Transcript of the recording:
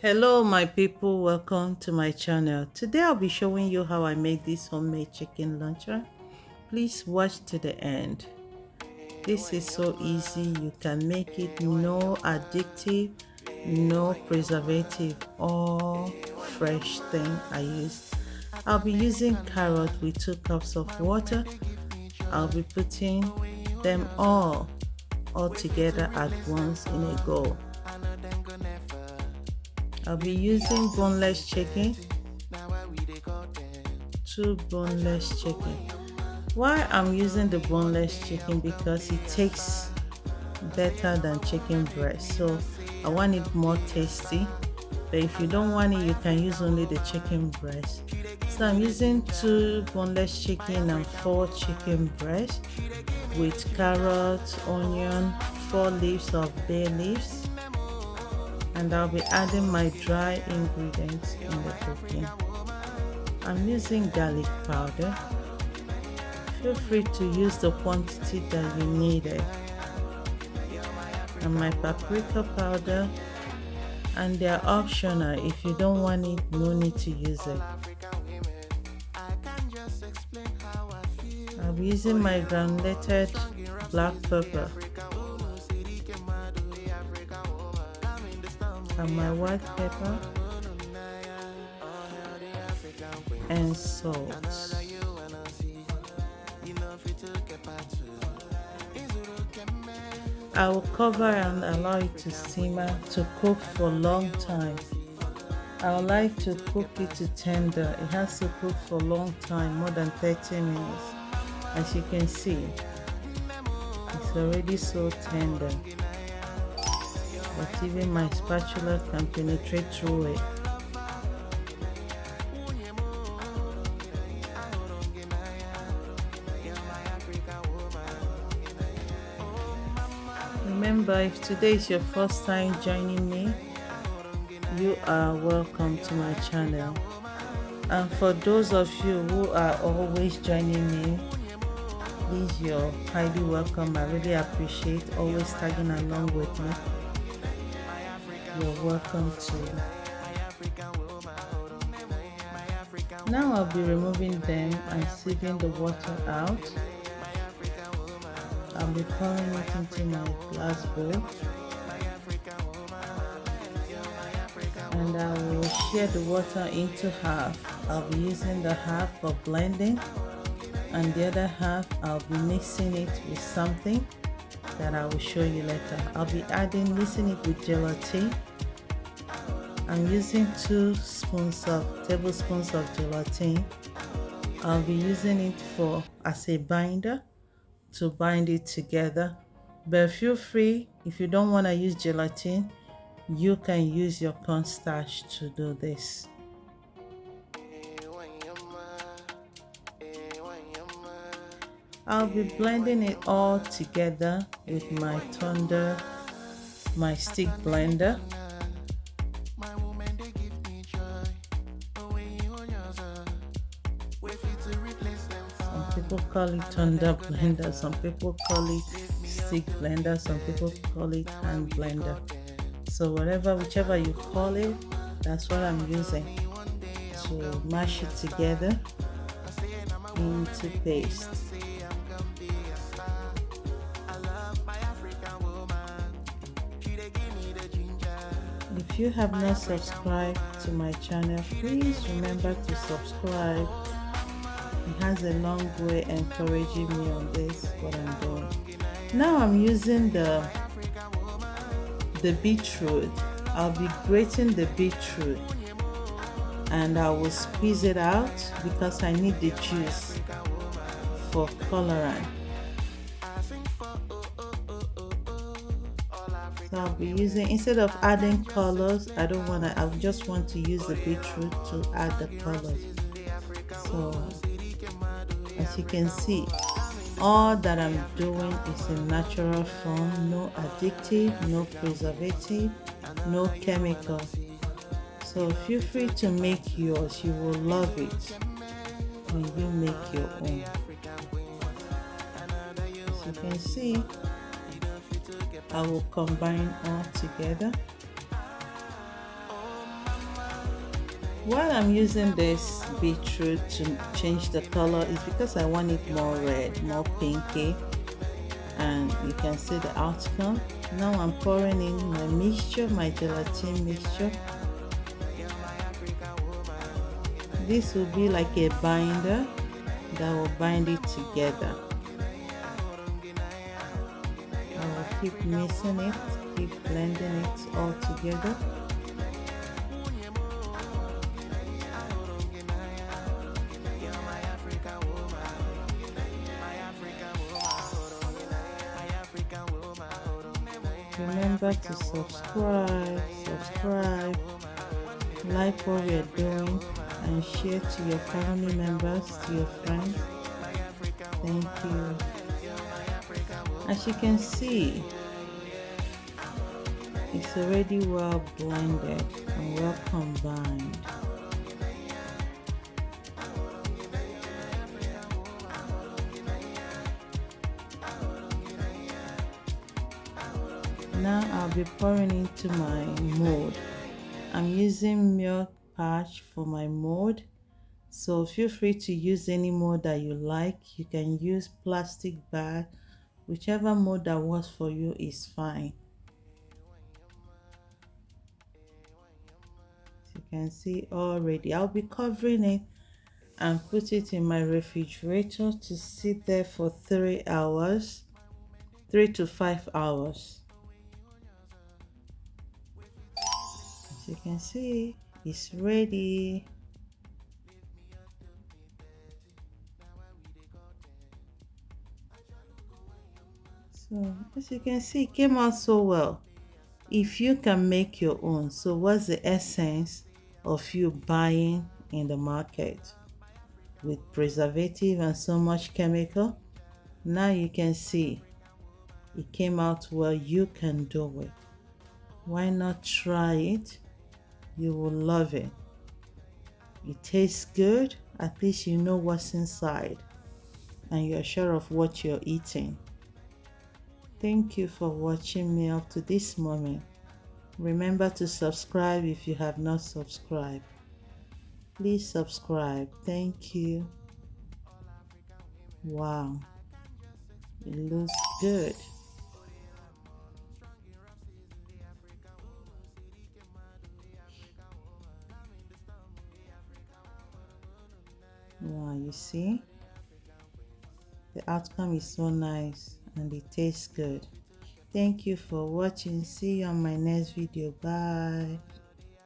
Hello my people, welcome to my channel. Today I'll be showing you how I made this homemade chicken luncheon. Please watch to the end. This is so easy, you can make it, no addictive, no preservative, all fresh thing I used. I'll be using carrot with 2 cups of water. I'll be putting them all together at once in a go. I'll be using boneless chicken, 2 boneless chicken. Why I'm using the boneless chicken? Because it tastes better than chicken breast, so I want it more tasty. But if you don't want it, you can use only the chicken breast. So I'm using 2 boneless chicken and 4 chicken breast with carrots, onion, 4 leaves of bay leaves, and I'll be adding my dry ingredients in the cooking. I'm using garlic powder. Feel free to use the quantity that you needed. And my paprika powder, and they're optional. If you don't want it, no need to use it. I'll be using my granulated black pepper and my white pepper and salt. I will cover and allow it to simmer to cook for a long time. I would like to cook it to tender. It has to cook for a long time, more than 30 minutes. As you can see, it's already so tender, but even my spatula can penetrate through it. Remember, if today is your first time joining me, you are welcome to my channel. And for those of you who are always joining me, please, you're highly welcome. I really appreciate always tagging along with me. You're welcome too. Now I'll be removing them and sieving the water out. I'll be pouring it into my glass bowl, and I will share the water into half. I'll be using the half for blending, and the other half I'll be mixing it with something that I will show you later. I'll be mixing it with gelatin. I'm using 2 tablespoons of gelatin. I'll be using it as a binder to bind it together. But feel free, if you don't want to use gelatin, you can use your cornstarch to do this. I'll be blending it all together with my stick blender. Some people call it thunder blender, some people call it stick blender, some people call it hand blender. So whichever you call it, that's what I'm using to mash it together into paste. If you have not subscribed to my channel, please remember to subscribe. It has a long way encouraging me on this, what I'm doing. Now I'm using the beetroot. I'll be grating the beetroot and I will squeeze it out because I need the juice for coloring. So I'll be using, instead of adding colors, I just want to use the beetroot to add the colors. So as you can see, all that I'm doing is in natural form, no addictive, no preservative, no chemical. So feel free to make yours. You will love it when you make your own. As you can see, I will combine all together. While I'm using this beetroot to change the color is because I want it more red, more pinky, and you can see the outcome. Now I'm pouring in my mixture, my gelatin mixture. This will be like a binder that will bind it together. I will keep mixing it, keep blending it all together. Remember to subscribe, like what we are doing, and share to your family members, to your friends. Thank you. As you can see, it's already well blended and well combined. Now I'll be pouring into my mold. I'm using milk pouch for my mold, so feel free to use any mold that you like. You can use plastic bag, whichever mold that works for you is fine. As you can see already, I'll be covering it and put it in my refrigerator to sit there for 3 hours, 3 to 5 hours. As you can see, it's ready. So as you can see, it came out so well. If you can make your own, so what's the essence of you buying in the market with preservative and so much chemical? Now you can see it came out well. You can do it. Why not try it? You will love it. It tastes good. At least you know what's inside and you're sure of what you're eating. Thank you for watching me up to this moment. Remember to subscribe if you have not subscribed. Please subscribe. Thank you. Wow, it looks good. Wow, you see? The outcome is so nice and it tastes good. Thank you for watching. See you on my next video. Bye.